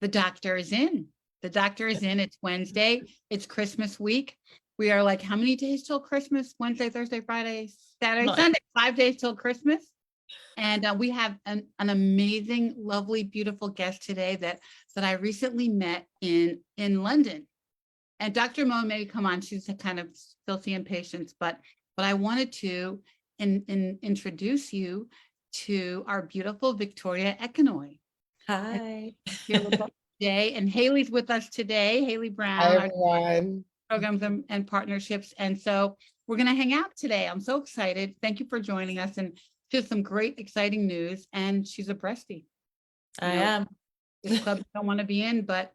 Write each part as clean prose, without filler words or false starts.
The doctor is in. The doctor is in. It's Wednesday. It's Christmas week. We are like, how many days till Christmas? Wednesday, Thursday, Friday, Saturday, Sunday. 5 days till Christmas. And we have an amazing, lovely, beautiful guest today that I recently met in London. And Dr. Mo may come on. She's a kind of still seeing patients, but I wanted to introduce you to our beautiful Victoria Ekanoye. Hi. Here with us today, and Haley's with us today. Haley Brown. Hi, everyone. Programs and partnerships, and so we're going to hang out today. I'm so excited. Thank you for joining us, and just some great, exciting news. And she's a Blesstie. I am. This club you don't want to be in, but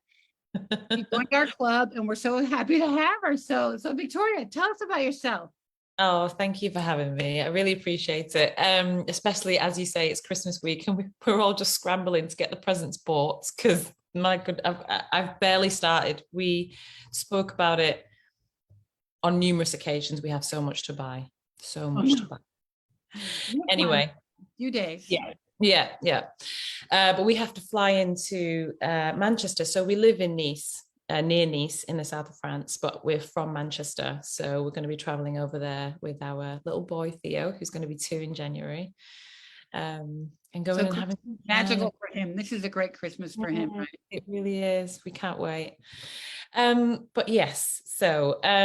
she joined our club, and we're so happy to have her. So Victoria, tell us about yourself. Oh, thank you for having me. I really appreciate it. Especially as you say, it's Christmas week and we're all just scrambling to get the presents bought because my good, I've barely started. We spoke about it on numerous occasions. We have so much to buy, so much to buy. Anyway, few days. Yeah. But we have to fly into Manchester. So we live in Nice. Near Nice in the south of France, but we're from Manchester. So we're going to be traveling over there with our little boy, Theo, who's going to be 2 in January. And going and having magical for him. This is a great Christmas for him, right? It really is. We can't wait. But yes, so I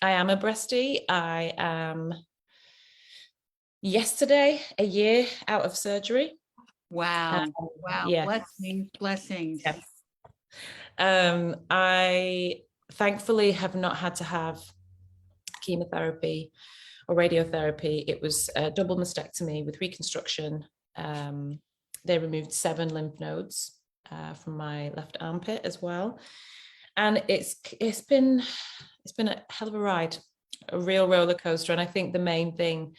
am a Blesstie. I am yesterday a year out of surgery. Wow. Yes. Blessings. Yes. I thankfully have not had to have chemotherapy or radiotherapy. It was a double mastectomy with reconstruction. They removed 7 lymph nodes from my left armpit as well, and it's been a hell of a ride, a real roller coaster. And I think the main thing,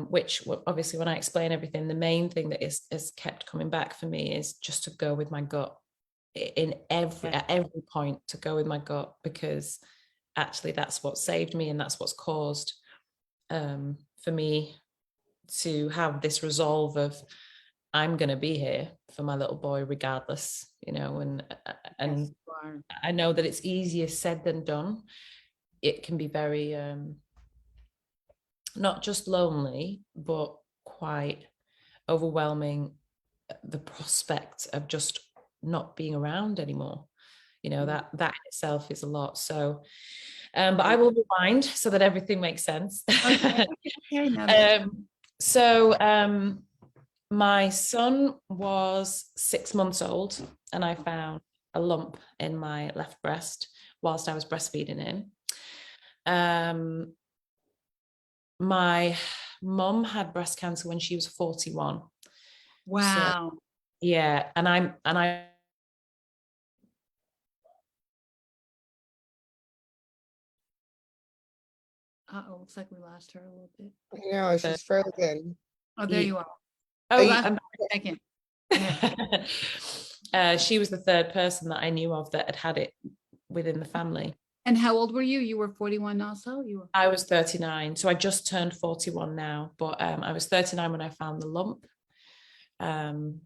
which obviously when I explain everything, the main thing that is kept coming back for me is just to go with my gut. At every point, to go with my gut, because actually that's what saved me and that's what's caused for me to have this resolve of I'm going to be here for my little boy regardless, and yes, I know that it's easier said than done. It can be very not just lonely but quite overwhelming, the prospect of just not being around anymore. That in itself is a lot. So but I will rewind so that everything makes sense. Okay. My son was 6 months old and I found a lump in my left breast whilst I was breastfeeding him. My mum had breast cancer when she was 41. Wow. So, yeah, and I looks like we lost her a little bit. No, she's frozen. Oh, there you are. Oh, I'm back a second. She was the 3rd person that I knew of that had it within the family. And how old were you? You were 41 also? I was 39. So I just turned 41 now, but I was 39 when I found the lump, and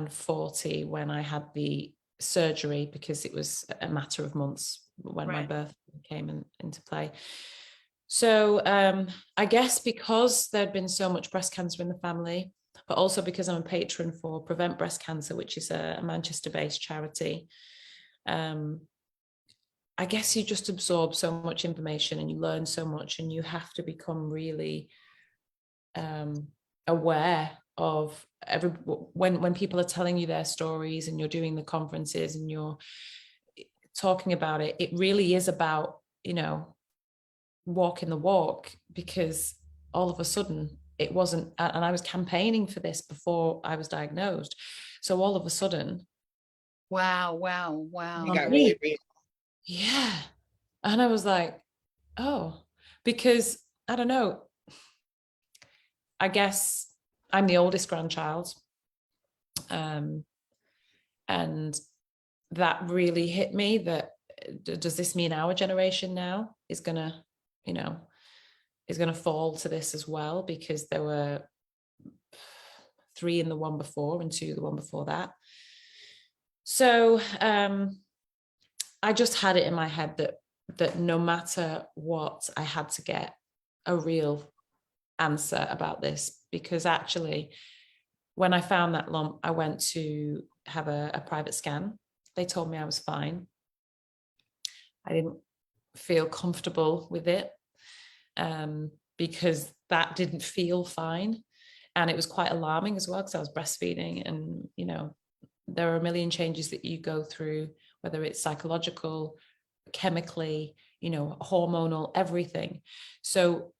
40 when I had the surgery, because it was a matter of months when my birth came into play. So I guess because there'd been so much breast cancer in the family, but also because I'm a patron for Prevent Breast Cancer, which is a Manchester-based charity, I guess you just absorb so much information and you learn so much, and you have to become really aware of when people are telling you their stories and you're doing the conferences and you're talking about it. It really is about, walking the walk, because all of a sudden it wasn't, and I was campaigning for this before I was diagnosed. So all of a sudden, wow. You got really real. Yeah. And I was like, oh, because I don't know, I guess I'm the oldest grandchild. And that really hit me, that does this mean our generation now is gonna fall to this as well? Because there were 3 in the one before and 2 the one before that. So I just had it in my head that no matter what, I had to get a real answer about this, because actually when I found that lump, I went to have a private scan. They told me I was fine. I didn't feel comfortable with it because that didn't feel fine. And it was quite alarming as well, because I was breastfeeding, and, you know, there are a million changes that you go through, whether it's psychological, chemically, you know, hormonal, everything. So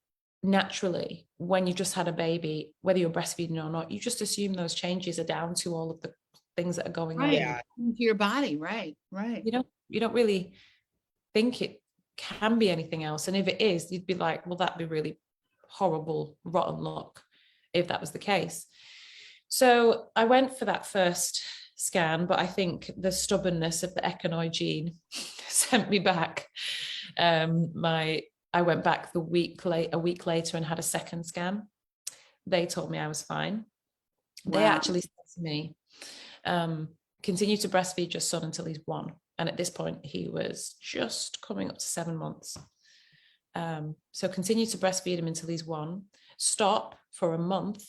naturally, when you just had a baby, whether you're breastfeeding or not, you just assume those changes are down to all of the things that are going on. Yeah. Into your body. Right. You don't really think it can be anything else. And if it is, you'd be like, well, that'd be really horrible, rotten luck if that was the case. So I went for that first scan, but I think the stubbornness of the Ekanoye gene sent me back. I went back a week later and had a second scan. They told me I was fine. Wow. They actually said to me, continue to breastfeed your son until he's 1. And at this point, he was just coming up to 7 months. So continue to breastfeed him until he's 1. Stop for a month,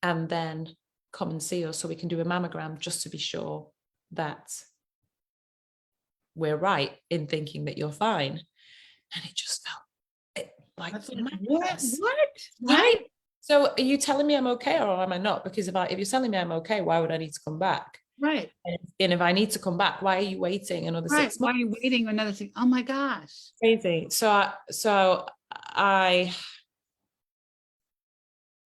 and then come and see us so we can do a mammogram, just to be sure that we're right in thinking that you're fine. And it just felt like madness. What? Right? So are you telling me I'm okay, or am I not? Because if you're telling me I'm okay, why would I need to come back? Right. And if I need to come back, why are you waiting another 6 months? Why are you waiting another 6? Oh my gosh. Crazy. So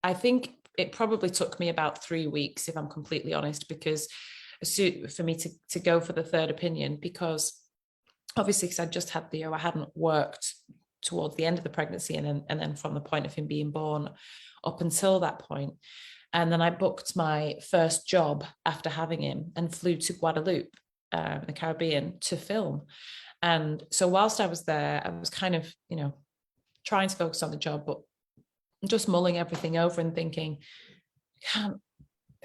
I think it probably took me about 3 weeks, if I'm completely honest, because for me to go for the third opinion, because obviously, because I just had I hadn't worked towards the end of the pregnancy, and then from the point of him being born up until that point. And then I booked my first job after having him and flew to Guadeloupe, in the Caribbean, to film. And so whilst I was there, I was kind of, you know, trying to focus on the job, but just mulling everything over and thinking,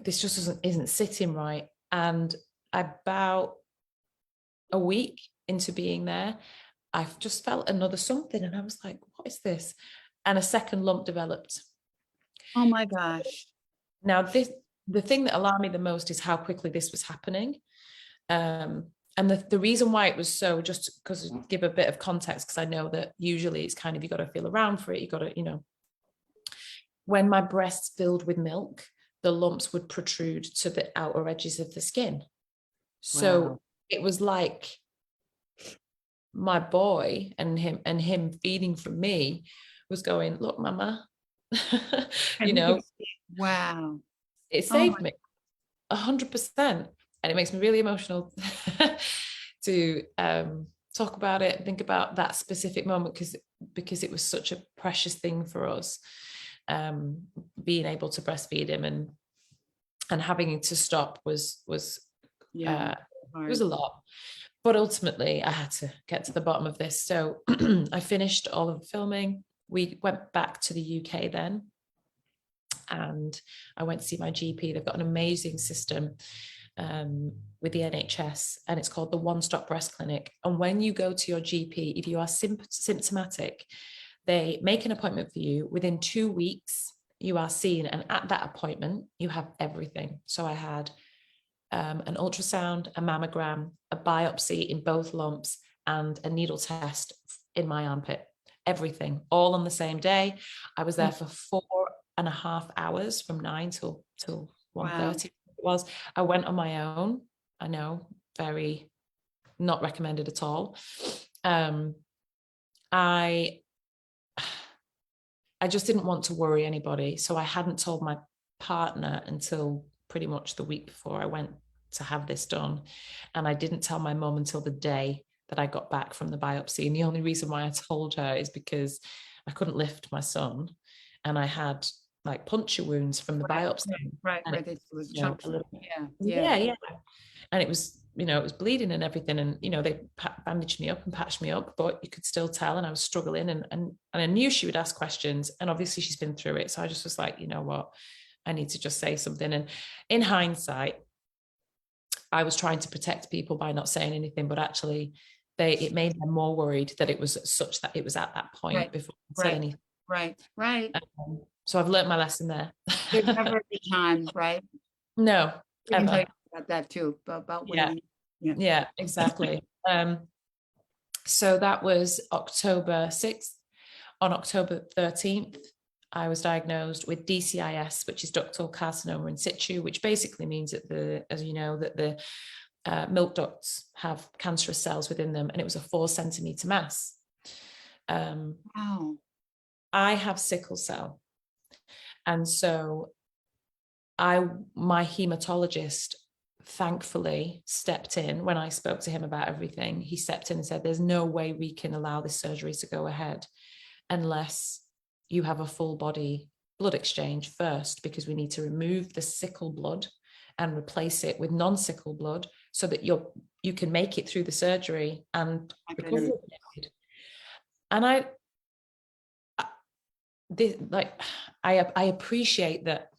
this just isn't sitting right. And about a week into being there, I've just felt another something, and I was like, what is this? And a second lump developed. Oh my gosh. Now, the thing that alarmed me the most is how quickly this was happening. And the reason why it was so, just because give a bit of context, because I know that usually it's kind of, you got to feel around for it. You got to, you know, when my breasts filled with milk, the lumps would protrude to the outer edges of the skin. So Wow. it was like my boy and him feeding from me was going, look, mama, you know. Wow. It saved me 100%. And it makes me really emotional to talk about it and think about that specific moment, because it was such a precious thing for us, being able to breastfeed him, and having to stop was it was a lot. But ultimately, I had to get to the bottom of this. So I finished all of the filming. We went back to the UK then, and I went to see my GP. They've got an amazing system with the NHS, and it's called the One Stop Breast Clinic. And when you go to your GP, if you are symptomatic, they make an appointment for you. Within 2 weeks, you are seen, and at that appointment, you have everything. So I had an ultrasound, a mammogram, a biopsy in both lumps, and a needle test in my armpit. Everything, all on the same day. I was there for 4.5 hours, from 9 till 1:30. It was. I went on my own. I know, very not recommended at all. I just didn't want to worry anybody, so I hadn't told my partner until pretty much the week before I went to have this done. And I didn't tell my mum until the day that I got back from the biopsy. And the only reason why I told her is because I couldn't lift my son, and I had like puncture wounds from the biopsy. Right. It was you know, yeah. And it was, you know, it was bleeding and everything. And, you know, they bandaged me up and patched me up, but you could still tell. And I was struggling, and I knew she would ask questions, and obviously she's been through it. So I just was like, you know what, I need to just say something. And in hindsight, I was trying to protect people by not saying anything, but actually it made them more worried that it was such that it was at that point Right. before I said anything. Right. So I've learned my lesson there. There's never a time, right? No, We can tell ever. you about that too, about Yeah. women. Yeah, exactly. So that was October 6th. On October 13th, I was diagnosed with DCIS, which is ductal carcinoma in situ, which basically means that as you know, that the milk ducts have cancerous cells within them, and it was a 4 centimeter mass. Wow. I have sickle cell, and so my hematologist thankfully stepped in when I spoke to him about everything. He stepped in and said, there's no way we can allow this surgery to go ahead unless you have a full body blood exchange first, because we need to remove the sickle blood and replace it with non-sickle blood so that you can make it through the surgery and recover. And I appreciate that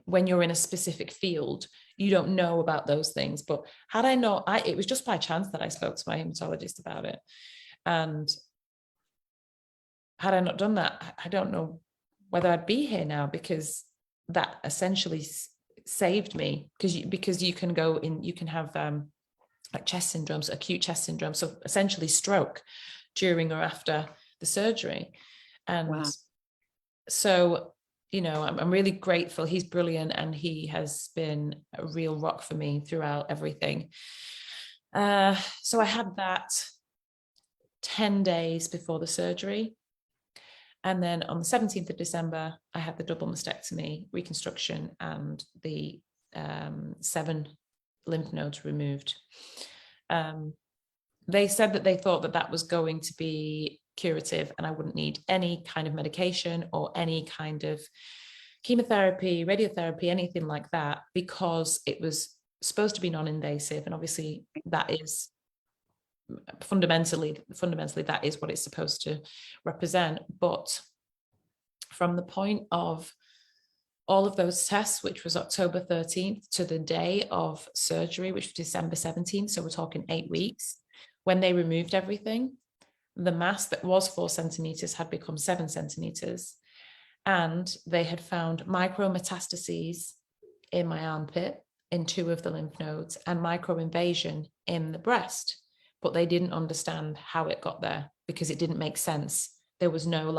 when you're in a specific field, you don't know about those things. But had I not, it was just by chance that I spoke to my hematologist about it. And had I not done that, I don't know whether I'd be here now, because that essentially saved me, because you can go in, you can have like chest syndromes, acute chest syndrome, so essentially stroke during or after the surgery. And wow. So, I'm really grateful. He's brilliant, and he has been a real rock for me throughout everything. So I had that 10 days before the surgery. And then on the 17th of December, I had the double mastectomy, reconstruction, and the 7 lymph nodes removed. They said that they thought that was going to be curative and I wouldn't need any kind of medication or any kind of chemotherapy, radiotherapy, anything like that, because it was supposed to be non-invasive. And obviously that is fundamentally that is what it's supposed to represent. But from the point of all of those tests, which was October 13th, to the day of surgery, which was December 17th, so we're talking 8 weeks, when they removed everything, the mass that was 4 centimeters had become 7 centimeters. And they had found micrometastases in my armpit, in 2 of the lymph nodes, and microinvasion in the breast. But they didn't understand how it got there, because it didn't make sense. There was no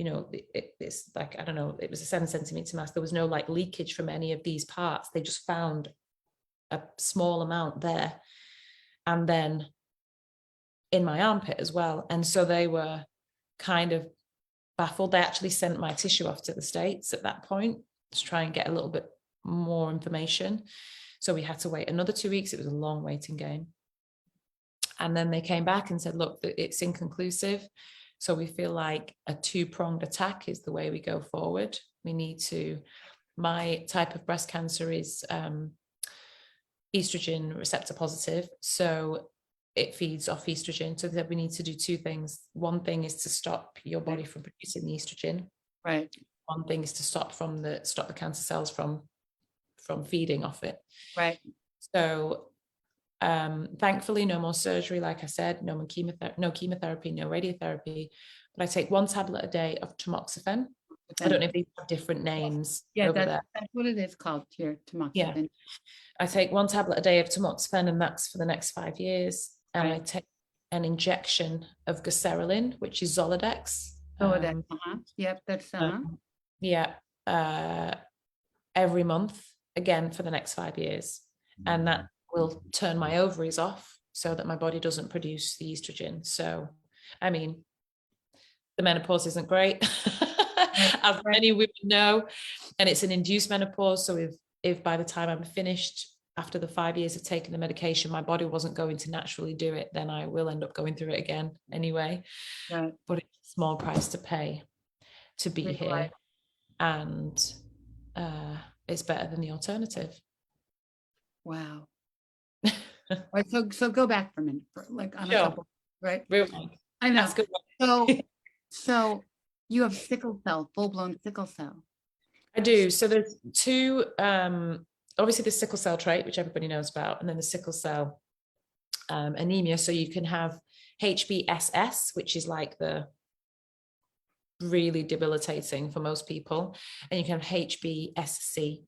it's like, I don't know, it was a 7 centimeter mass. There was no leakage from any of these parts. They just found a small amount there. And then in my armpit as well. And so they were kind of baffled. They actually sent my tissue off to the States at that point to try and get a little bit more information. So we had to wait another 2 weeks. It was a long waiting game. And then they came back and said, look, it's inconclusive. So we feel like a 2-pronged attack is the way we go forward. My type of breast cancer is estrogen receptor positive. So it feeds off estrogen. So that we need to do 2 things. One thing is to stop your body from producing the estrogen. Right. One thing is to stop the cancer cells from feeding off it. Right. So thankfully, no more surgery. Like I said, no chemotherapy, no radiotherapy. But I take 1 tablet a day of tamoxifen. I don't know if these have different names. Yeah, over that's there. what it is called here, tamoxifen. Yeah. I take 1 tablet a day of tamoxifen, and that's for the next 5 years. And Right. I take an injection of gaserelin, which is Zoladex. Yep, that's Every month, again for the next 5 years. And that will turn my ovaries off so that my body doesn't produce the estrogen. So, I mean, the menopause isn't great, as many women know, and it's an induced menopause. So if by the time I'm finished, after the 5 years of taking the medication, my body wasn't going to naturally do it, then I will end up going through it again anyway. Right. But it's a small price to pay to be here. Right. And it's better than the alternative. Wow. Right, so go back for a minute, on a Sure. couple, right? Really? I know. That's good. So you have sickle cell, full-blown sickle cell. I do. So there's 2 obviously the sickle cell trait, which everybody knows about, and then the sickle cell anemia. So you can have HBSS, which is like the really debilitating for most people, and you can have HBSC,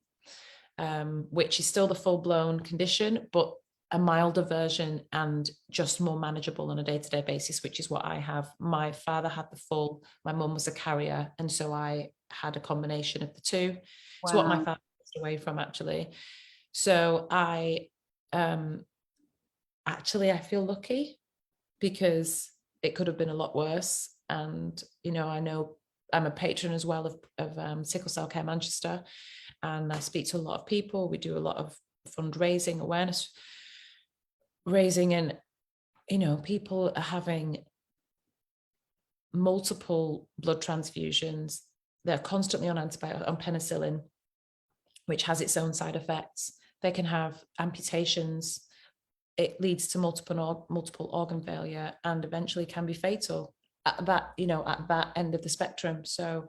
which is still the full-blown condition, but a milder version and just more manageable on a day-to-day basis, which is what I have. My father had the full, my mum was a carrier, and so I had a combination of the two. It's what my Wow. father passed away from, actually. So I actually, I feel lucky because it could have been a lot worse. And, you know, I know I'm a patron as well of Sickle Cell Care Manchester, and I speak to a lot of people. We do a lot of fundraising, awareness raising, and, you know, people are having multiple blood transfusions. They're constantly on antibiotics, on penicillin, which has its own side effects. They can have amputations. It leads to multiple organ failure and eventually can be fatal at that, you know, at that end of the spectrum. So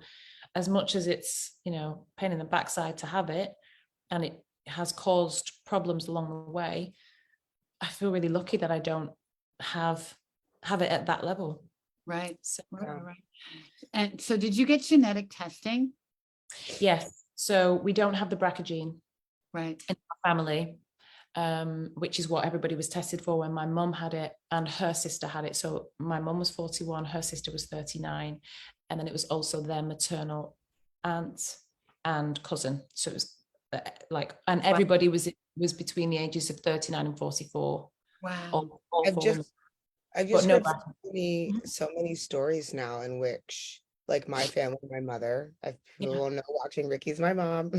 as much as it's, you know, pain in the backside to have it, and it has caused problems along the way, I feel really lucky that I don't have it at that level. Right. So, Right. And so did you get genetic testing? yes. So we don't have the BRCA gene Right. in our family, which is what everybody was tested for when my mum had it and her sister had it. So my mum was 41, her sister was 39. And then it was also their maternal aunt and cousin. So it was like, and everybody was between the ages of 39 and 44. Wow. All I've four just women. I've But just no heard BRCA. so many stories now in which, like, my family, my mother, I people Yeah. will know watching Ricky's my mom.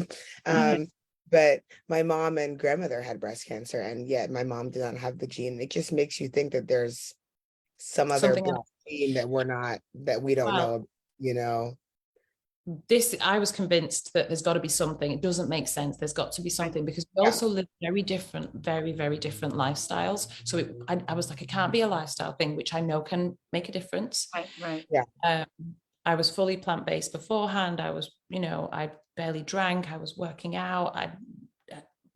Mhm. But my mom and grandmother had breast cancer, and yet my mom did not have the gene. It just makes you think that there's some other Something black else. gene that we don't Well, know, you know. I was convinced that there's got to be something. It doesn't make sense. There's got to be something, because we Yeah. also live very different, very, very different lifestyles. So I was like, it can't be a lifestyle thing, which I know can make a difference. Right. I was fully plant-based beforehand. I was, you know, I barely drank. I was working out. I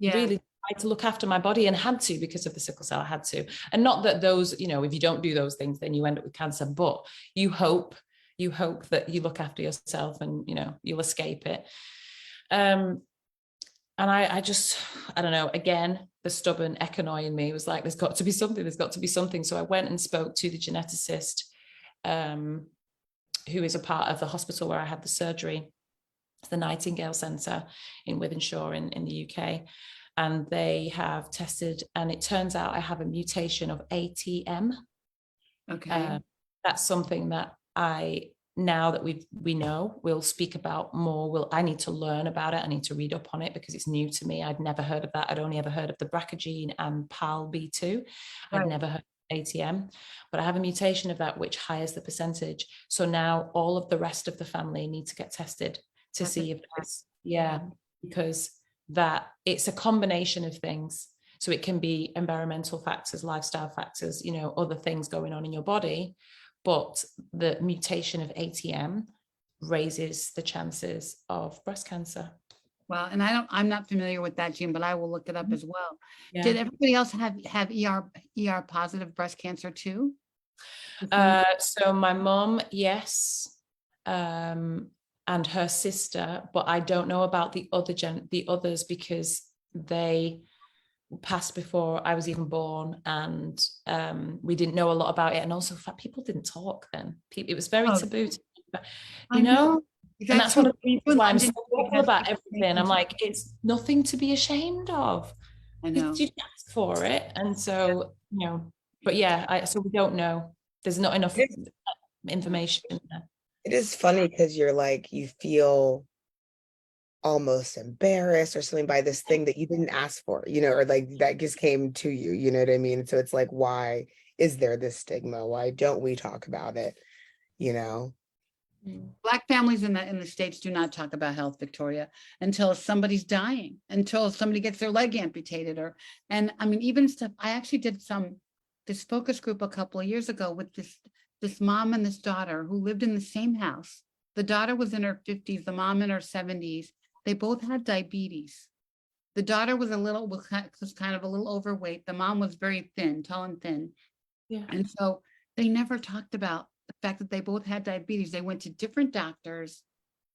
really tried to look after my body, and had to, because of the sickle cell. I had to. And not that those, you know, if you don't do those things, then you end up with cancer, but you hope that you look after yourself and, you know, you'll escape it. And I just, I don't know, again, the stubborn Ekanoye in me was like, there's got to be something. So I went and spoke to the geneticist, who is a part of the hospital where I had the surgery, the Nightingale Centre in Wythenshawe in the UK. And they have tested, and it turns out I have a mutation of ATM. Okay. That's something that now that we know, we'll speak about more. I need to learn about it. I need to read up on it because it's new to me. I'd never heard of that. I'd only ever heard of the BRCA gene and PAL-B2. I'd never heard of ATM, but I have a mutation of that which higher the percentage. So now all of the rest of the family need to get tested to see if it's, because that it's a combination of things. So it can be environmental factors, lifestyle factors, you know, other things going on in your body. But the mutation of ATM raises the chances of breast cancer. Well, and I'm not familiar with that gene, but I will look it up as well. Yeah. Did everybody else have ER positive breast cancer too? So my mom, yes, and her sister, but I don't know about the others because they passed before I was even born, and we didn't know a lot about it, and also people didn't talk then. It was very taboo, you know. And that's one of the reasons why I'm so vocal about everything. I'm like, it's nothing to be ashamed of. I know. You ask for it, and so you know. But yeah, so we don't know. There's not enough information. It is funny because you're like, you feel almost embarrassed or something by this thing that you didn't ask for, you know, or like that just came to you, you know what I mean? So it's like, why is there this stigma? Why don't we talk about it? You know? Black families in the States do not talk about health, Victoria, until somebody's dying, until somebody gets their leg amputated, and I mean, even stuff. I actually did this focus group a couple of years ago with this mom and this daughter who lived in the same house. The daughter was in her 50s, the mom in her 70s. They both had diabetes. The daughter was kind of a little overweight. The mom was very thin, tall and thin. Yeah. And so they never talked about the fact that they both had diabetes. They went to different doctors,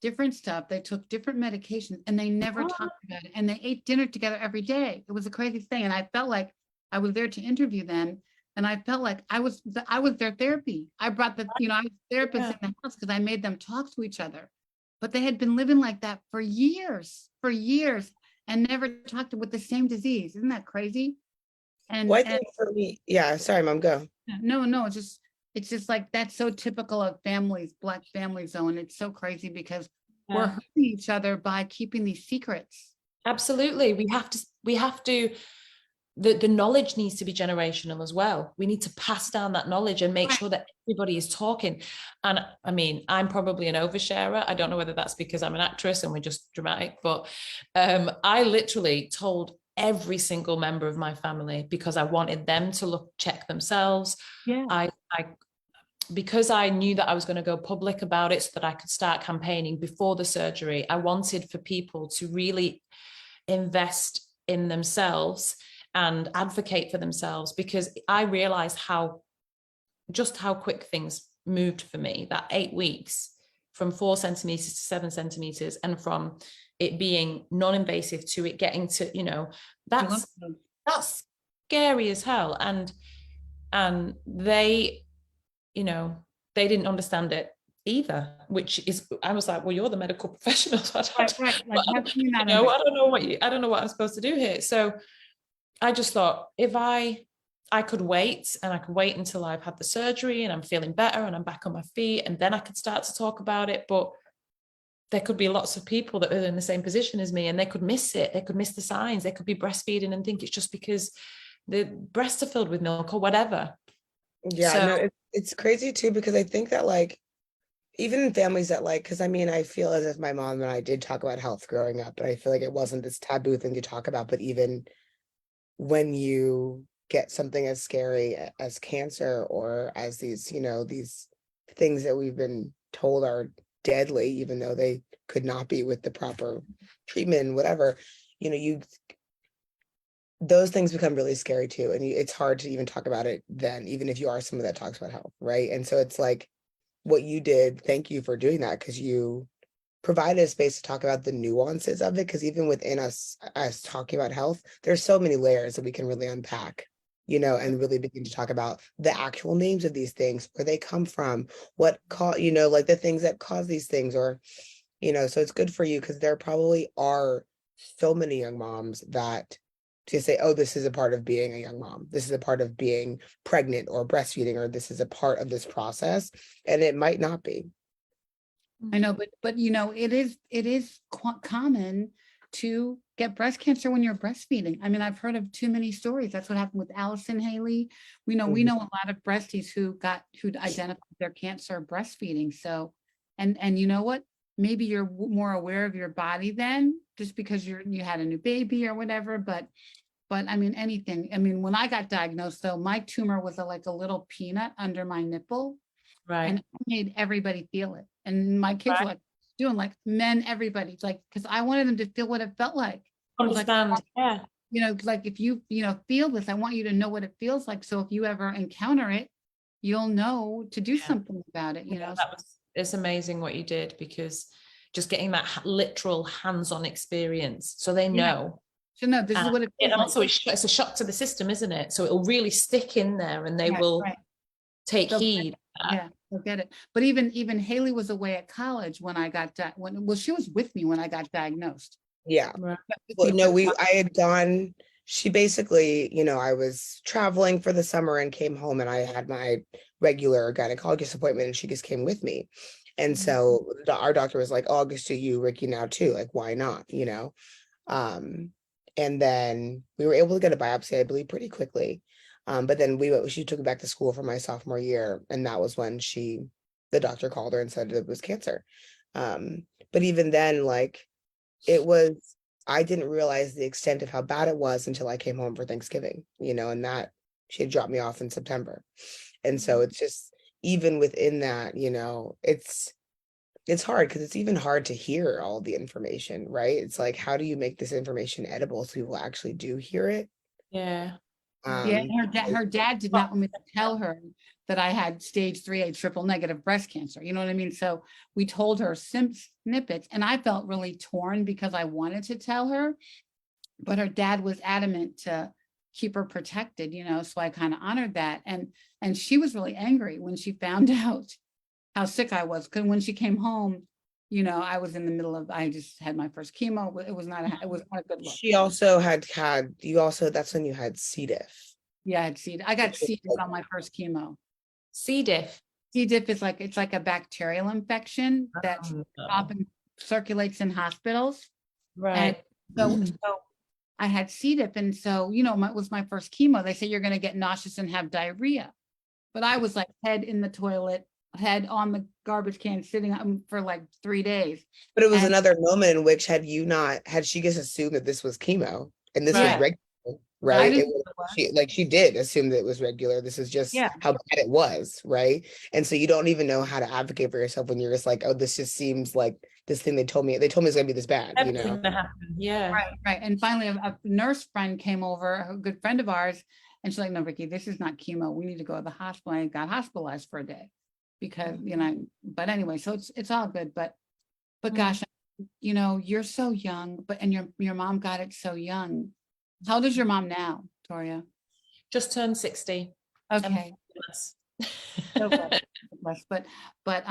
different stuff. They took different medications and they never talked about it. And they ate dinner together every day. It was the craziest thing. And I felt like I was there to interview them. And I felt like I was their therapy. I brought I was therapist in the house because I made them talk to each other. But they had been living like that for years, and never talked with the same disease. Isn't that crazy? And, Well, I think for me, yeah, sorry, Mom, go. no, it's just like that's so typical of families, Black families, though, and it's so crazy because we're hurting each other by keeping these secrets. Absolutely. We have to, the knowledge needs to be generational as well. We need to pass down that knowledge and make sure that everybody is talking. And I mean, I'm probably an oversharer. I don't know whether that's because I'm an actress and we're just dramatic, but I literally told every single member of my family because I wanted them to check themselves. Yeah. Because I knew that I was going to go public about it so that I could start campaigning before the surgery, I wanted for people to really invest in themselves and advocate for themselves, because I realized how quick things moved for me. That 8 weeks from 4 centimeters to 7 centimeters, and from it being non-invasive to it getting to, that's scary as hell. And they, they didn't understand it either, which is, I was like, well, you're the medical professional. So I don't know what I'm supposed to do here. So I just thought, if I could wait, and I could wait until I've had the surgery and I'm feeling better and I'm back on my feet, and then I could start to talk about it. But there could be lots of people that are in the same position as me, and they could miss it. They could miss the signs. They could be breastfeeding and think it's just because the breasts are filled with milk or whatever. Yeah, no, it's crazy too, because I think that like, even in families that like, because I mean, I feel as if my mom and I did talk about health growing up, and I feel like it wasn't this taboo thing to talk about. But even when you get something as scary as cancer, or as these, these things that we've been told are deadly, even though they could not be with the proper treatment and whatever, those things become really scary too. And it's hard to even talk about it then, even if you are someone that talks about health, right? And so it's like, what you did, thank you for doing that, because you provided a space to talk about the nuances of it. Because even within us talking about health, there's so many layers that we can really unpack, and really begin to talk about the actual names of these things, where they come from, what like the things that cause these things, or so it's good for you, because there probably are so many young moms that to say, oh, this is a part of being a young mom, this is a part of being pregnant or breastfeeding, or this is a part of this process, and it might not be. I know, but it is common to get breast cancer when you're breastfeeding. I mean, I've heard of too many stories. That's what happened with Allison Haley. We know a lot of breasties who identified their cancer breastfeeding. So, and you know what? Maybe you're more aware of your body then, just because you had a new baby or whatever. But I mean, anything. I mean, when I got diagnosed, though, my tumor was like a little peanut under my nipple. Right. And I made everybody feel it. And my kids were like doing like men, everybody, like, because I wanted them to feel what it felt like. Understand. Like, like if you, feel this, I want you to know what it feels like. So if you ever encounter it, you'll know to do something about it, It's amazing what you did, because just getting that literal hands-on experience, so they know. So no, this is what it feels also like. it's a shock to the system, isn't it? So it'll really stick in there, and they will take heed. Yeah, they'll get it. But even Haley was away at college when I got she was with me when I got diagnosed. Yeah. Right. Well, no, I had gone. She basically, I was traveling for the summer and came home, and I had my regular gynecologist appointment, and she just came with me. And so our doctor was like, August to you, Ricky now too. Like, why not? And then we were able to get a biopsy, I believe, pretty quickly. But then she took me back to school for my sophomore year, and that was when the doctor called her and said it was cancer. But even then, like, I didn't realize the extent of how bad it was until I came home for Thanksgiving, and that she had dropped me off in September. And so it's just, even within that, it's it's hard because it's even hard to hear all the information, right? It's like, how do you make this information edible so people actually do hear it? Yeah. Yeah, Um, her dad did not want me to tell her that I had stage 3A triple negative breast cancer. You know what I mean? So we told her snippets, and I felt really torn because I wanted to tell her, but her dad was adamant to keep her protected, you know, so I kind of honored that. And she was really angry when she found out how sick I was. Because when she came home, you know, I was in the middle of, I just had my first chemo. It was not a good look. she also had you also, that's when you had C. diff. Yeah, I got C. diff on my first chemo. C. diff. C. diff is like, it's like a bacterial infection that No. often circulates in hospitals. And Right. so I had C. diff. And so, you know, it was my first chemo. They say you're going to get nauseous and have diarrhea. But I was like head in the toilet, head on the garbage can, sitting for like 3 days. But it was And- another moment in which had she just assumed that this was chemo and this was Right. regular, right? I It didn't was, know what. she did assume that it was regular. This is just Yeah. how bad it was, right? And so you don't even know how to advocate for yourself when you're just like, oh, this just seems like this thing they told me it's gonna be this bad, you know? Everything that happened. Yeah. Right. And finally, a nurse friend came over, a good friend of ours, and she's like, no, Vicky, this is not chemo. We need to go to the hospital. I got hospitalized for a day because, you know, but anyway, so it's all good. But gosh, you know, you're so young, and your mom got it so young. How old is your mom now, Toria? Just turned 60. Okay. So blessed. But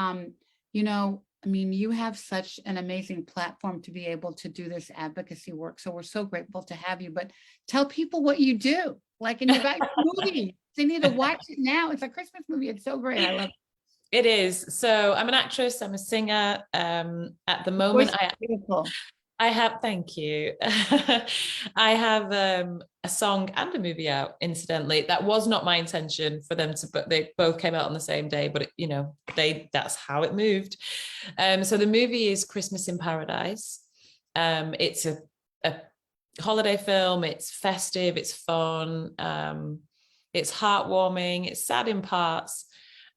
you know, I mean, you have such an amazing platform to be able to do this advocacy work. So we're so grateful to have you. But tell people what you do. Like, and you got your movie. They need to watch it now. It's a Christmas movie. It's so great. I love it. It is. So I'm an actress, I'm a singer. At the moment, Beautiful. I have, thank you. I have a song and a movie out, incidentally. That was not my intention for them to, but they both came out on the same day, but it, you know, that's how it moved. So the movie is Christmas in Paradise. It's a holiday film, it's festive, it's fun, it's heartwarming, it's sad in parts,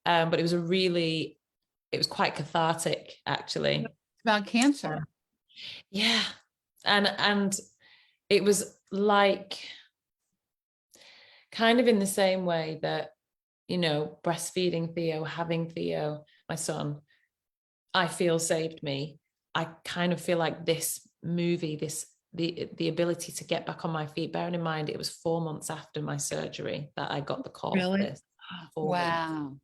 but it was quite cathartic, actually. It's about cancer. Yeah. And it was like kind of in the same way that, you know, breastfeeding Theo, having Theo, my son, I feel saved me. I kind of feel like this movie, the ability to get back on my feet, bearing in mind it was 4 months after my surgery that I got the call for this. 4 months. Wow.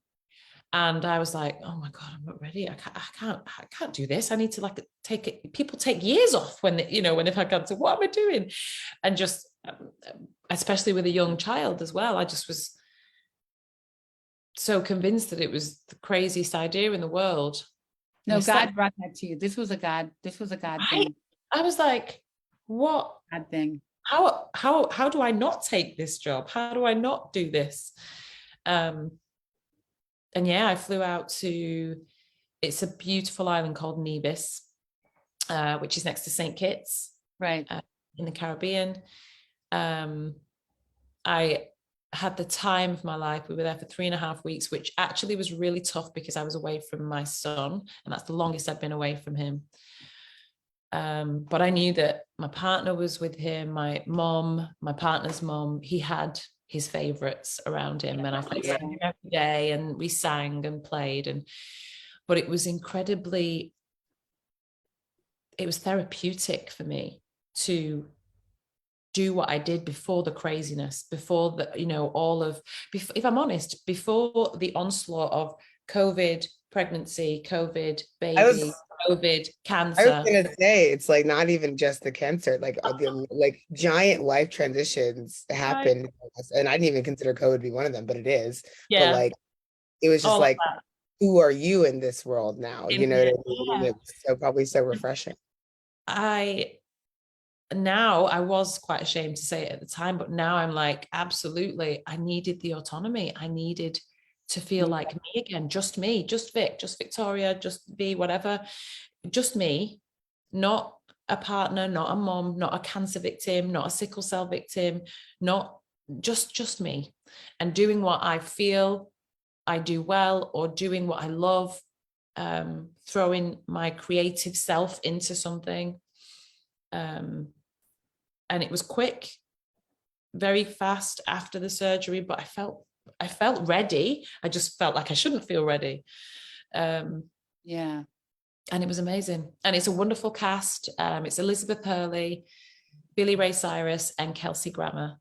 And I was like, oh my God, I'm not ready. I can't do this. I need to like take it. People take years off when they've had cancer. What am I doing? And just, especially with a young child as well, I just was so convinced that it was the craziest idea in the world. No, God brought that to you. This was a God thing. I was like, what? God thing. How do I not take this job? How do I not do this? And yeah, I flew out to, it's a beautiful island called Nevis, which is next to St. Kitts, right, in the Caribbean. I had the time of my life. We were there for 3.5 weeks, which actually was really tough because I was away from my son, and that's the longest I've been away from him. But I knew that my partner was with him, my partner's mom, he had his favorites around him, and I played with him every day, and we sang and played, but it was therapeutic for me to do what I did before the craziness, before the, if I'm honest, before the onslaught of COVID, pregnancy, COVID, baby, COVID, cancer. I was gonna say, it's like not even just the cancer, like like giant life transitions happened, and I didn't even consider COVID to be one of them, but it is. Yeah. But like, it was just like, who are you in this world now? You know what I mean? It was probably so refreshing. I was quite ashamed to say it at the time, but now I'm like, absolutely, I needed the autonomy. I needed to feel like me again, just me, just Vic, just Victoria, just V, whatever, just me, not a partner, not a mom, not a cancer victim, not a sickle cell victim, not just me, and doing what I feel I do well, or doing what I love, throwing my creative self into something. And it was quick, very fast after the surgery, but I felt ready. I just felt like I shouldn't feel ready. Yeah. And it was amazing. And it's a wonderful cast. It's Elizabeth Hurley, Billy Ray Cyrus, and Kelsey Grammer,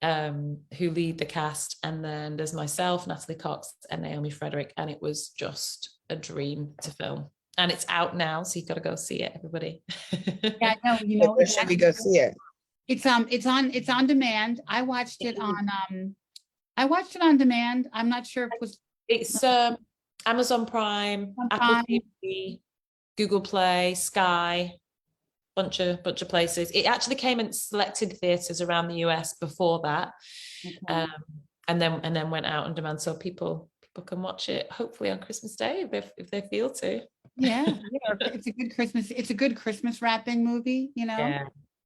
who lead the cast. And then there's myself, Natalie Cox, and Naomi Frederick. And it was just a dream to film. And it's out now, so you've got to go see it, everybody. Yeah, no, you know, Where should we go see it? it's on demand. I watched it on demand. I'm not sure if it was It's Amazon Prime, Apple TV, Google Play, Sky, bunch of places. It actually came in selected theaters around the US before that. okay. And then went out on demand, so people can watch it hopefully on Christmas Day if they feel to. Yeah, it's a good Christmas wrapping movie, you know. Yeah.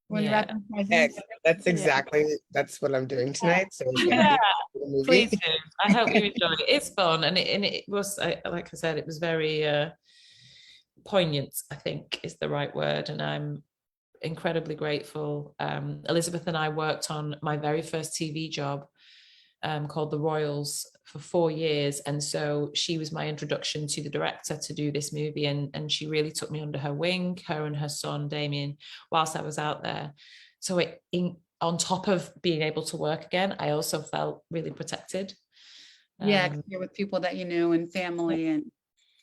When you're Yeah. wrapping presents. That's what I'm doing tonight. So Yeah, please movie. do. I hope you enjoy it. It's fun, and it was, like I said, it was very poignant, I think is the right word, and I'm incredibly grateful. Elizabeth and I worked on my very first TV job, called The Royals, for 4 years, and so she was my introduction to the director to do this movie, and she really took me under her wing, her and her son Damien, whilst I was out there. So on top of being able to work again, I also felt really protected. Yeah, 'cause you're with people that you knew and family, and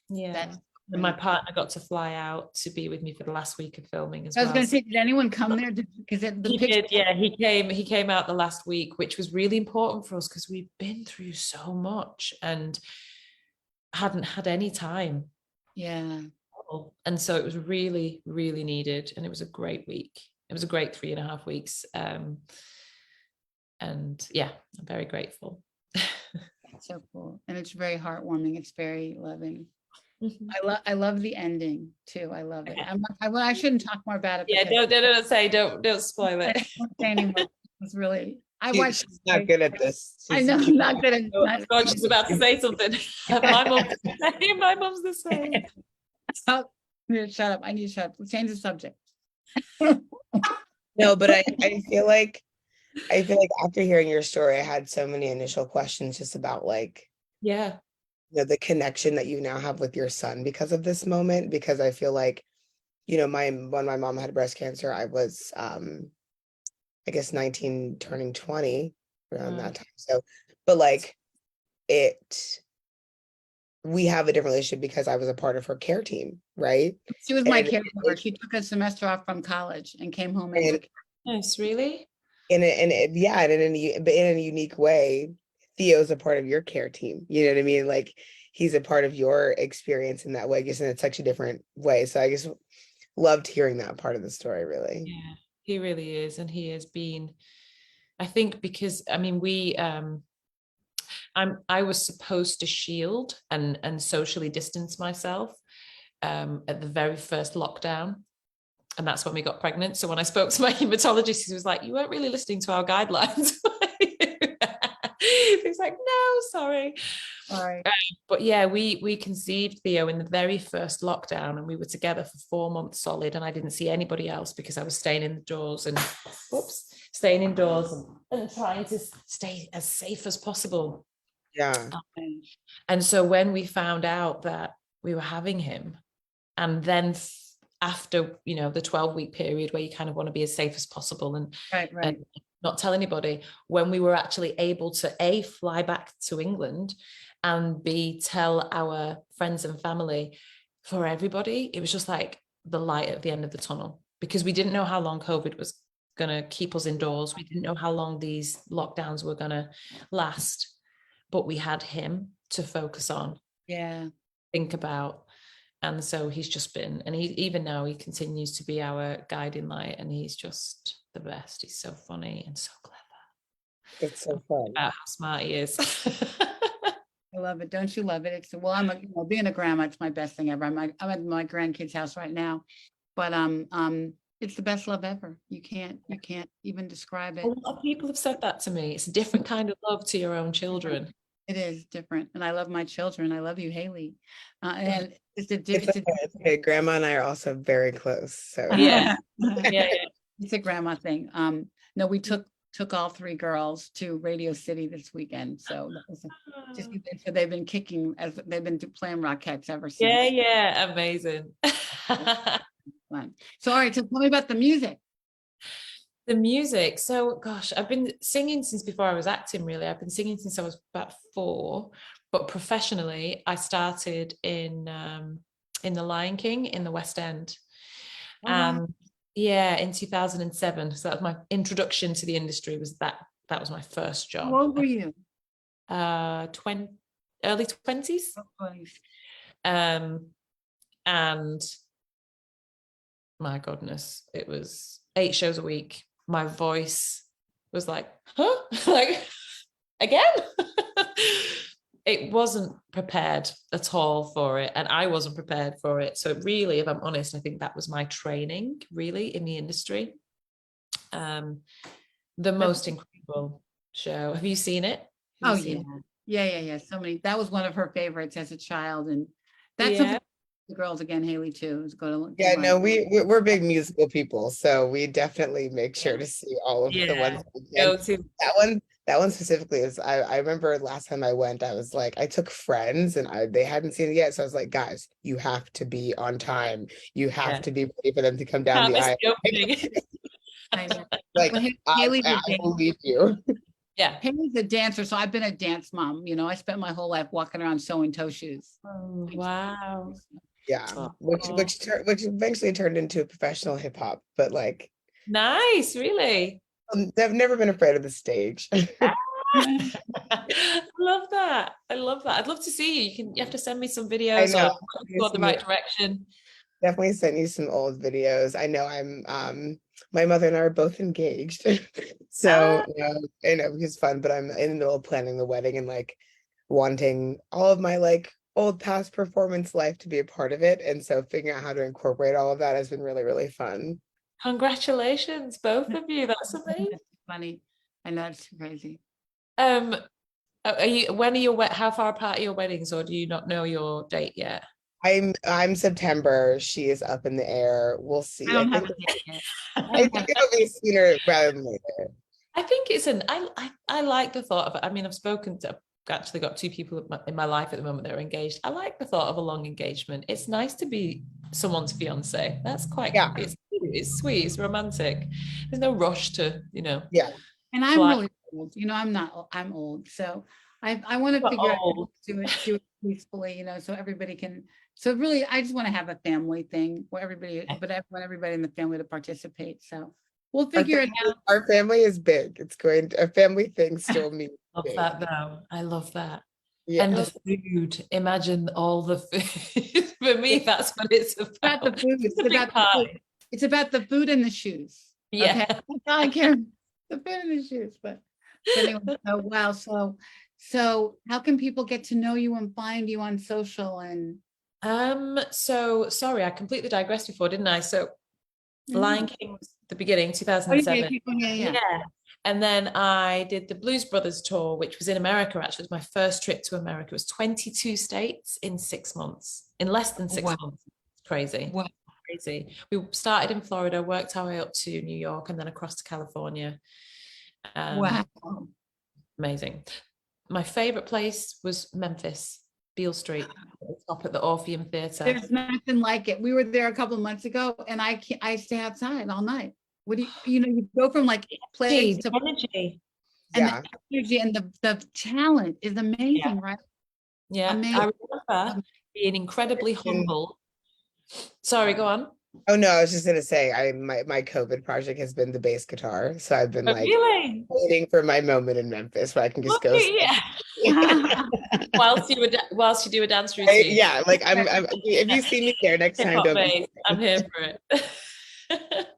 Yeah. that's And my partner got to fly out to be with me for the last week of filming as I well. was going to say, did anyone come there? Because the He picture. did, yeah. He came out the last week, which was really important for us because we've been through so much and hadn't had any time. Yeah. And so it was really, really needed. And it was a great week. It was a great 3.5 weeks. And yeah, I'm very grateful. So cool. And it's very heartwarming. It's very loving. Mhm. I love the ending too. I love it. Okay. I shouldn't talk more about it. Yeah, don't spoil I it. won't say anymore. It's really, She's not good at this. I know, I'm not good at Oh, God, she's about to say something. My mom's the same. Stop. Shut up. I need to shut up. Let's change the subject. No, but I feel like after hearing your story, I had so many initial questions just about like, Yeah. the connection that you now have with your son because of this moment. Because I feel like, when my mom had breast cancer, I was I guess 19 turning 20 around that time. So, but like we have a different relationship because I was a part of her care team, right? She was my caregiver. She took a semester off from college and came home and Nice, really? but in a unique way, Theo's a part of your care team. You know what I mean? Like he's a part of your experience in that way, I guess, in such a different way. So I guess loved hearing that part of the story, really. Yeah, he really is. And he has been, I think, because I mean, I was supposed to shield and socially distance myself at the very first lockdown. And that's when we got pregnant. So when I spoke to my hematologist, he was like, you weren't really listening to our guidelines. He's like, no, sorry. all right. But yeah, we conceived Theo in the very first lockdown, and we were together for 4 months solid, and I didn't see anybody else because I was staying indoors and trying to stay as safe as possible. Yeah. And so when we found out that we were having him, and then after, the 12-week period where you kind of want to be as safe as possible and not tell anybody, when we were actually able to A, fly back to England, and B, tell our friends and family, for everybody, it was just like the light at the end of the tunnel, because we didn't know how long COVID was going to keep us indoors. We didn't know how long these lockdowns were going to last, but we had him to focus on, think about. And so he's just been, and even now he continues to be our guiding light, and he's just the best. He's so funny and so clever. It's so fun. About how smart he is. I love it. Don't you love it? Being a grandma, it's my best thing ever. I'm at my grandkids' house right now, but it's the best love ever. You can't even describe it. A lot of people have said that to me. It's a different kind of love to your own children. It is different. And I love my children. I love you, Haley. And it's It's okay. Grandma and I are also very close. So Yeah. Yeah. it's a grandma thing. No, we took all three girls to Radio City this weekend. So that was just so they've been kicking as they've been playing Rockettes ever since. Yeah, amazing. Fun. So all right, so tell me about the music. The music. So gosh, I've been singing since before I was acting, really. I've been singing since I was about 4, but professionally I started in The Lion King in the West End. Wow. Yeah, in 2007. So that was my introduction to the industry, was that was my first job. How old were you? Early 20s. And my goodness, it was 8 shows a week. My voice was like, huh? Like, again? It wasn't prepared at all for it. And I wasn't prepared for it. So really, if I'm honest, I think that was my training really in the industry. The most incredible show. Have you seen it? Oh yeah. Yeah. So many. That was one of her favorites as a child. And that's Yeah. the girls again, Haley too, is going to. yeah, no, we're big musical people, so we definitely make sure to see all of the ones we can. Go to. That one specifically is, I remember last time I went, I was like, I took friends and they hadn't seen it yet. So I was like, guys, you have to be on time. You have to be ready for them to come down the aisle. I know. Like, Haley's I believe you. Yeah. Haley's a dancer, so I've been a dance mom. You know, I spent my whole life walking around sewing toe shoes. Oh, wow. Yeah, which eventually turned into professional hip hop, but like, nice, really. I've never been afraid of the stage. I love that. I'd love to see you. You have to send me some videos or go the right direction. Definitely sent you some old videos. I know my mother and I are both engaged. So it was fun, but I'm in the middle of planning the wedding and like wanting all of my like old past performance life to be a part of it. And so figuring out how to incorporate all of that has been really, really fun. Congratulations, both of you. That's amazing. That's funny. I know, it's crazy. How far apart are your weddings, or do you not know your date yet? I'm September. She is up in the air. We'll see. I don't have a date yet. I think it'll be sooner rather than later. I think it's I like the thought of it. I mean, I've actually got 2 people in my life at the moment that are engaged. I like the thought of a long engagement. It's nice to be someone's fiance. That's quite, it's sweet, it's romantic. There's no rush to, Yeah. And I'm really old, I'm old. So I want to figure out how to do it peacefully, so everybody can, so really, I just want to have a family thing where but I want everybody in the family to participate. So we'll figure it out. Our family is big. A family thing still means love big. that though. I love that. Yeah. And the food. Imagine all the food. For me, that's what it's about. The food. It's about the food and the shoes. Yeah. Okay? I care. The food and the shoes. But anyway, wow. So how can people get to know you and find you on social? And so sorry, I completely digressed before, didn't I? So Lion King was the beginning, 2007. Yeah. And then I did the Blues Brothers tour, which was in America. Actually, it was my first trip to America. It was 22 states in 6 months, in less than 6 months. Crazy. Wow. Crazy. We started in Florida, worked our way up to New York, and then across to California. Wow. Amazing. My favorite place was Memphis, Beale Street, up at the Orpheum Theatre. There's nothing like it. We were there a couple of months ago, and I stay outside all night. What do you go from like place to energy, and the energy and the talent is amazing, right? Yeah, amazing. I remember being incredibly humble. Sorry, go on. Oh no, I was just gonna say, my COVID project has been the bass guitar, so I've been waiting for my moment in Memphis where I can just go. whilst you do a dance routine. Yeah, like I'm if you see me there next time, I'm here for it.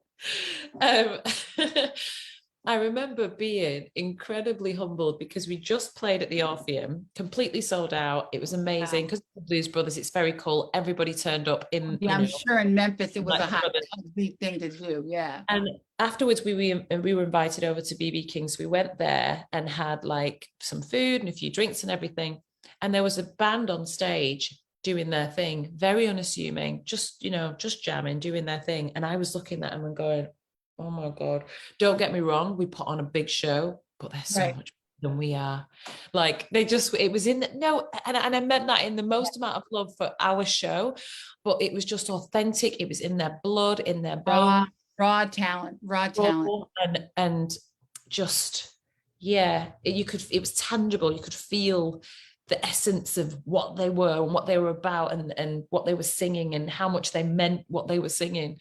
I remember being incredibly humbled because we just played at the Orpheum, completely sold out. It was amazing because the Blues Brothers, it's very cool. Everybody turned up in, Yeah, I'm sure in Memphis it was like a hot brothers. big thing to do. Yeah. And afterwards, we were invited over to BB King's. We went there and had like some food and a few drinks and everything. And there was a band on stage doing their thing, very unassuming, just just jamming, doing their thing. And I was looking at them and going, "Oh my God!" Don't get me wrong, we put on a big show, but they're so Right. much better than we are. Like it was in the, no, and I meant that in the most amount of love for our show, but it was just authentic. It was in their blood, in their Raw, bones, raw talent, raw talent. and just it was tangible. You could feel the essence of what they were and what they were about and what they were singing and how much they meant what they were singing.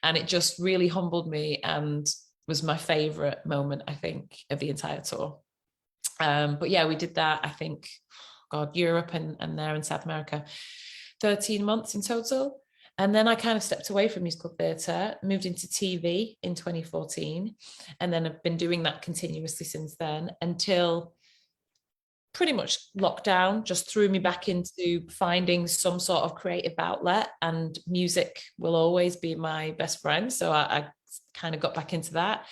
And it just really humbled me and was my favorite moment, I think, of the entire tour. But yeah, we did that, I think, God, Europe and there in South America, 13 months in total. And then I kind of stepped away from musical theatre, moved into TV in 2014. And then I've been doing that continuously since then until pretty much lockdown just threw me back into finding some sort of creative outlet, and music will always be my best friend. So I kind of got back into that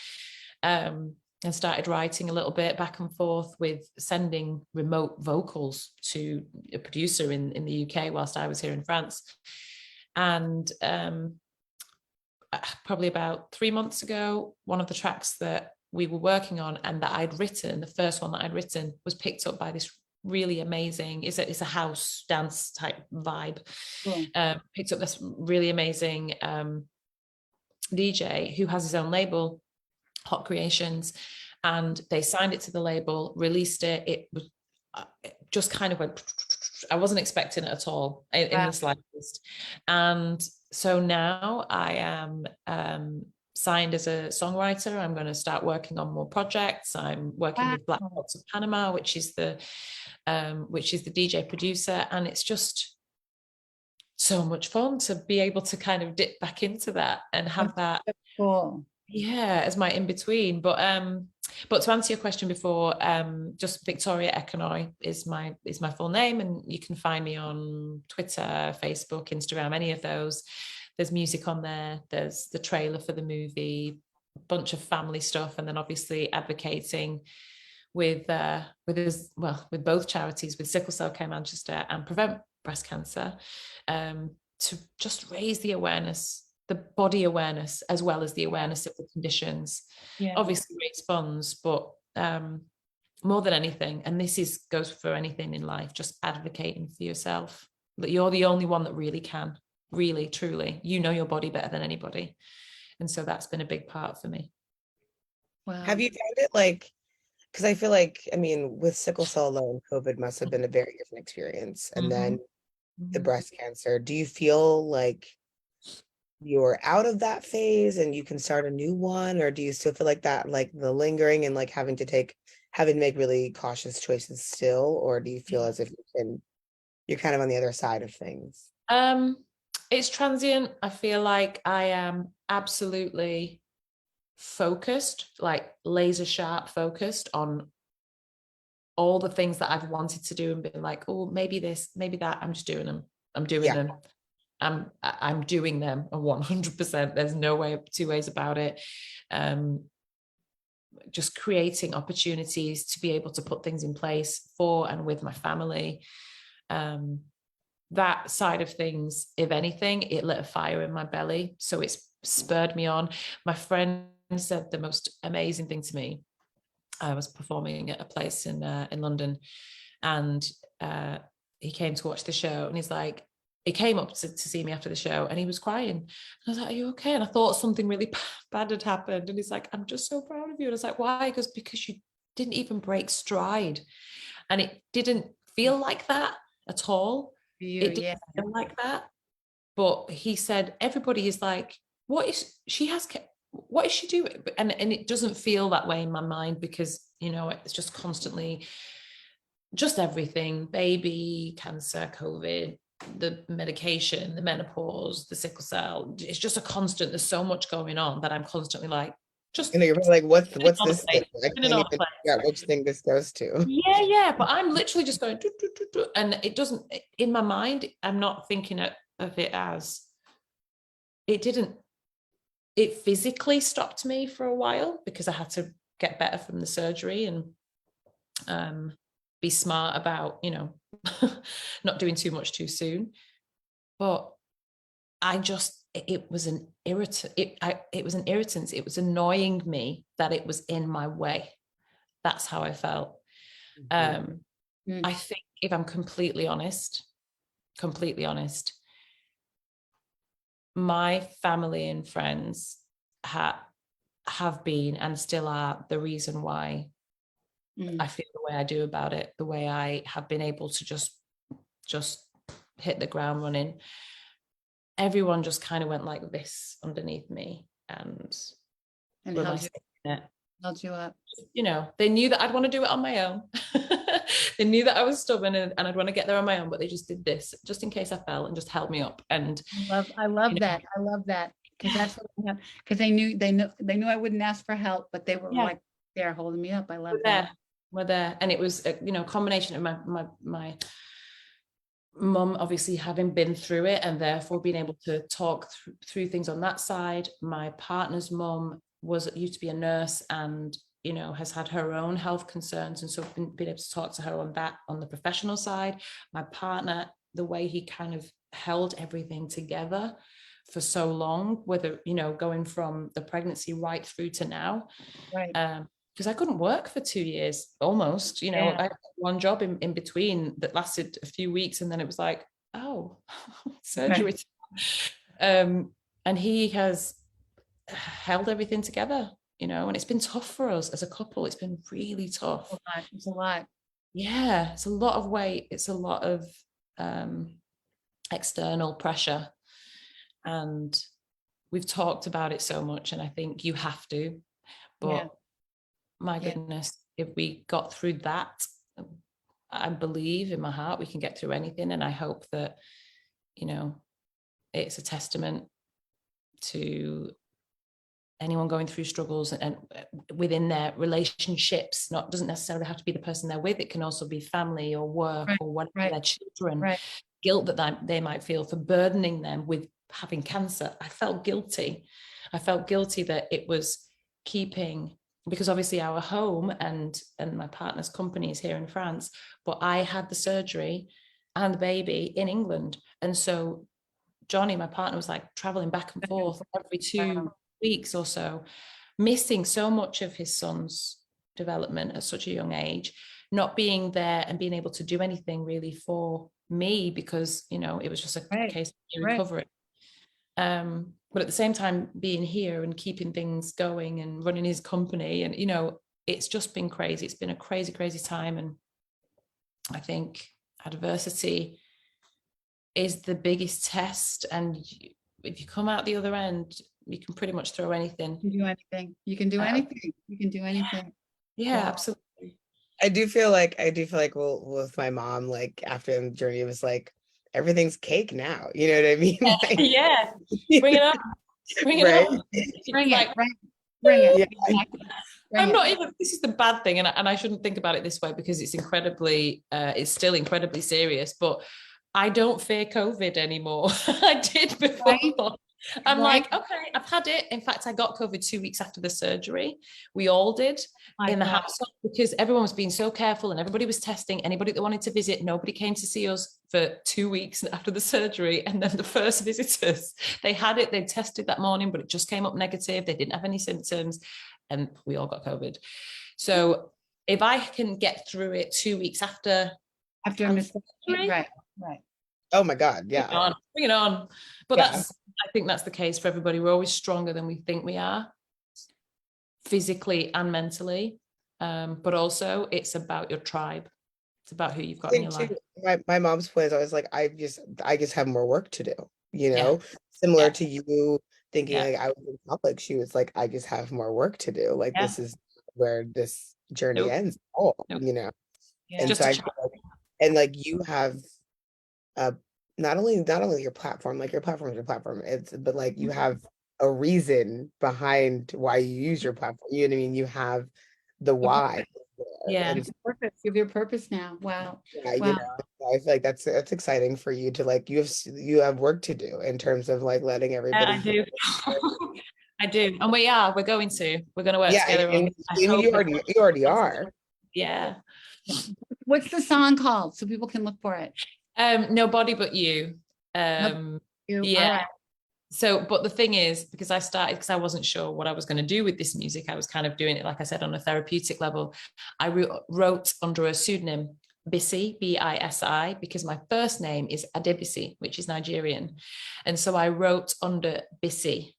and started writing a little bit back and forth with sending remote vocals to a producer in the UK whilst I was here in France. And probably about 3 months ago, one of the tracks that we were working on and that I'd written, the first one that I'd written, was picked up by this really amazing, it's a house dance type vibe. Picked up this really amazing DJ who has his own label, Hot Creations, and they signed it to the label, released it. It was it just kind of went, I wasn't expecting it at all in the slightest. And so now I am signed as a songwriter. I'm going to start working on more projects. I'm working with Black Box of Panama, which is the DJ producer, and it's just so much fun to be able to kind of dip back into that and have that cool. As my in between. But to answer your question before, just Victoria Ekanoye is my full name, and you can find me on Twitter, Facebook, Instagram, any of those. There's music on there. There's the trailer for the movie, a bunch of family stuff, and then obviously advocating with both charities, with Sickle Cell Care Manchester and Prevent Breast Cancer, to just raise the awareness, the body awareness, as well as the awareness of the conditions. Obviously raise funds, but more than anything, and goes for anything in life, just advocating for yourself, that you're the only one that really can, really, truly, you know your body better than anybody. And so that's been a big part for me. Wow. Have you found it like, because I feel like, I mean, with sickle cell alone, COVID must have been a very different experience. And then the breast cancer, do you feel like you're out of that phase and you can start a new one, or do you still feel like that, like the lingering and like having to make really cautious choices still, or do you feel as if you're kind of on the other side of things? It's transient. I feel like I am absolutely focused, like laser sharp focused on all the things that I've wanted to do and been like, oh, maybe this, maybe that. I'm just doing them. I'm doing them. I'm doing them 100%. There's no way, two ways about it. Just creating opportunities to be able to put things in place for and with my family. That side of things, if anything, it lit a fire in my belly. So it's spurred me on. My friend said the most amazing thing to me. I was performing at a place in London, and he came to watch the show, and he came up to see me after the show, and he was crying. And I was like, "Are you okay?" And I thought something really bad had happened. And he's like, "I'm just so proud of you." And I was like, "Why?" He goes, "Because you didn't even break stride." And it didn't feel like that at all. It didn't feel like that. But he said, everybody is like, what is she doing? And it doesn't feel that way in my mind, because, it's just constantly just everything, baby, cancer, COVID, the medication, the menopause, the sickle cell. It's just a constant. There's so much going on that I'm constantly like, Just You know, you're probably like, what's on this the thing? plate. I Spinning can't on even the plate. figure out which thing this goes to. Yeah, but I'm literally just going, "Doo, doo, doo, doo," and it doesn't, in my mind, I'm not thinking of it as, it physically stopped me for a while because I had to get better from the surgery and be smart about, not doing too much too soon. But it was an irritant. It was an irritant. It was annoying me that it was in my way. That's how I felt. Mhm. I think if I'm completely honest, my family and friends have been and still are the reason why I feel the way I do about it, the way I have been able to just hit the ground running. Everyone just kind of went like this underneath me and held you up. They knew that I'd want to do it on my own. They knew that I was stubborn and I'd want to get there on my own, but they just did this just in case I fell and just held me up. And I love that. I love that because that's what, because they knew I wouldn't ask for help, but they were like there holding me up. I love that. We're there, and it was a combination of my mum obviously having been through it and therefore being able to talk through things on that side. My partner's mum used to be a nurse and has had her own health concerns, and so been able to talk to her on the professional side. My partner, the way he kind of held everything together for so long, whether going from the pregnancy right through to now, right? Because I couldn't work for 2 years almost. I had one job in between that lasted a few weeks, and then it was like, oh, surgery. Right. And he has held everything together, and it's been tough for us as a couple. It's been really tough. It's a lot. Yeah, it's a lot of weight. It's a lot of external pressure. And we've talked about it so much, and I think you have to. But my goodness, if we got through that, I believe in my heart we can get through anything. And I hope that, it's a testament to anyone going through struggles and within their relationships. Doesn't necessarily have to be the person they're with. It can also be family or work or whatever, their children. Guilt that they might feel for burdening them with having cancer. I felt guilty that it was keeping, because obviously our home and my partner's company is here in France, but I had the surgery and the baby in England. And so Johnny, my partner, was like traveling back and forth every 2 weeks or so, missing so much of his son's development at such a young age, not being there and being able to do anything really for me because, it was just a case of recovery. But at the same time, being here and keeping things going and running his company, and it's just been crazy. It's been a crazy, crazy time. And I think adversity is the biggest test. And if you come out the other end, you can pretty much throw anything. You can do anything. You can do anything. You can do anything. Yeah, absolutely. I do feel like well, with my mom, like after the journey, it was like everything's cake now. You know what I mean? Like, yeah. Bring it up. Bring it right? up. Bring like, it. Bring it. Yeah. I'm not even, this is the bad thing, and I shouldn't think about it this way because it's still incredibly serious, but I don't fear COVID anymore. I did before. Right? I'm like, okay, I've had it. In fact, I got COVID 2 weeks after the surgery. We all did in the household because everyone was being so careful and everybody was testing. Anybody that wanted to visit, nobody came to see us for 2 weeks after the surgery. And then the first visitors, they had it, they tested that morning, but it just came up negative. They didn't have any symptoms and we all got COVID. So if I can get through it 2 weeks after surgery, right. Oh my God, yeah. Bring it on. But I think that's the case for everybody. We're always stronger than we think we are, physically and mentally. But also it's about your tribe. It's about who you've got in your life. My mom's point is always like, I just have more work to do, similar to you thinking like I was in public. She was like, I just have more work to do. Like this is where this journey ends. Yeah. And so and like you have not only your platform, like your platform is your platform, but like you have a reason behind why you use your platform. You know what I mean? You have the why. Yeah. And it's, Purpose. You have your purpose now. Wow. yeah, Wow. you know, I feel like that's exciting for you to like, you have work to do in terms of like letting everybody. I do. I do. And we're going to work Yeah, together. and I you hope already are. Yeah. What's the song called so people can look for it? Nobody But You. You. Yeah. All right. So, but the thing is, because I wasn't sure what I was going to do with this music, I was kind of doing it, like I said, on a therapeutic level. I wrote under a pseudonym, Bisi, Bisi, because my first name is Adebisi, which is Nigerian. And so I wrote under Bisi.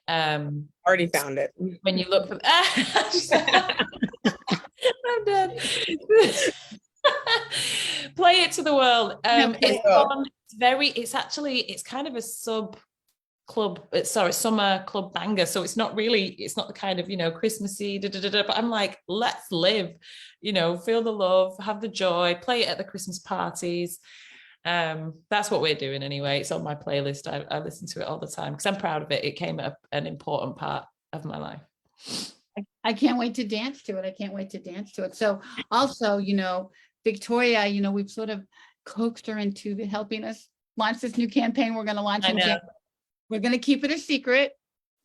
Already found it. When you look for I'm dead. Play it to the world. It's fun. It's kind of a summer club banger. So it's not the kind of, Christmassy, but I'm like, let's live, feel the love, have the joy, play it at the Christmas parties. That's what we're doing anyway. It's on my playlist. I listen to it all the time because I'm proud of it. It came at an important part of my life. I can't wait to dance to it. So also, Victoria, we've sort of coaxed her into helping us launch this new campaign we're going to launch in January. We're going to keep it a secret.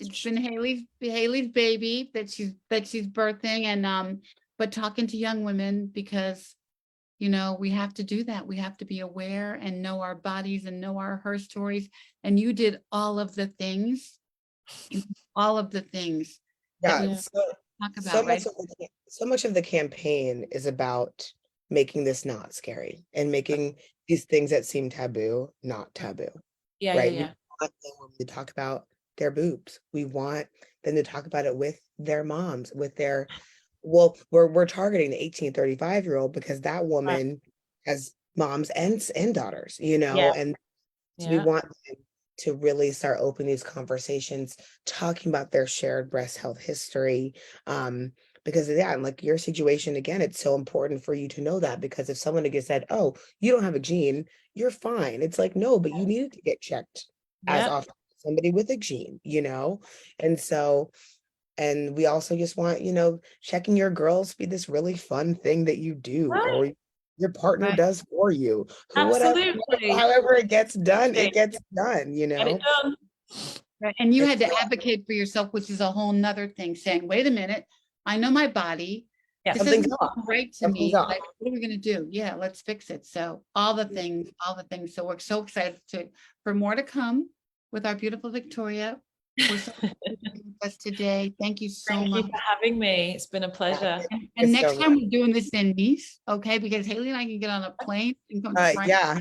It's been Haley's baby that she's birthing, and but talking to young women because we have to do that. We have to be aware and know our bodies and know her stories. And you did all of the things. Yeah, Talk about, right? So much of the campaign is about making this not scary and making these things that seem taboo not taboo. Yeah, right? yeah. We want them to talk about their boobs. We want them to talk about it with their moms, with their. Well, we're targeting the 18-35-year-old because that woman has moms and daughters, and so we want them to really start opening these conversations, talking about their shared breast health history. Because like your situation, again, it's so important for you to know that, because if someone gets said, oh, you don't have a gene, you're fine. It's like, no, but you needed to get checked as often as somebody with a gene, And so, and we also just want, checking your girls be this really fun thing that you do, or your partner does for you. However it gets done, it gets done, Get it done. Right. And you had to advocate for yourself, which is a whole nother thing, saying, wait a minute, I know my body. Yeah, this something's isn't off. right to me. Like, what are we going to do? Yeah, let's fix it. So all the things. So we're so excited for more to come with our beautiful Victoria. We're so excited to be with us today. Thank you so much. Thank you for having me. It's been a pleasure. And next time we're doing this in Nice, okay? Because Haley and I can get on a plane and come to France. Yeah.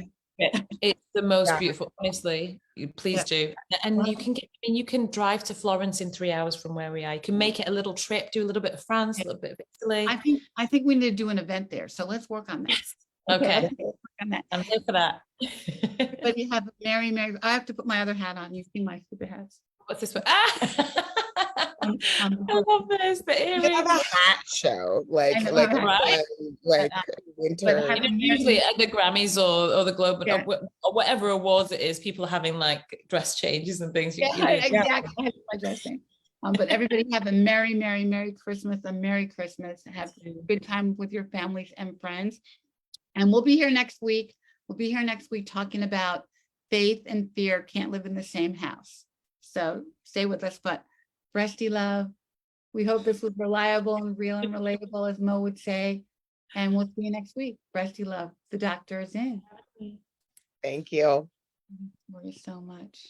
It's the most beautiful, honestly. Please do. And you can drive to Florence in 3 hours from where we are. You can make it a little trip, do a little bit of France, a little bit of Italy. I think we need to do an event there. So let's work on that. Okay. Let's work on that. I'm here for that. But you have a merry. I have to put my other hat on. You see my stupid hats. What's this one? I love this. The earrings. Have a hat show, like winter. Usually at the Grammys or the Globe or whatever awards it is, people are having like dress changes and things. Exactly. I have my dressing. But everybody have a merry Christmas, have a good time with your families and friends. And we'll be here next week. Talking about faith and fear can't live in the same house. So stay with us. But Blesstie love, we hope this was reliable and real and relatable, as Mo would say. And we'll see you next week. Blesstie love, the doctor is in. Thank you. Thank you so much.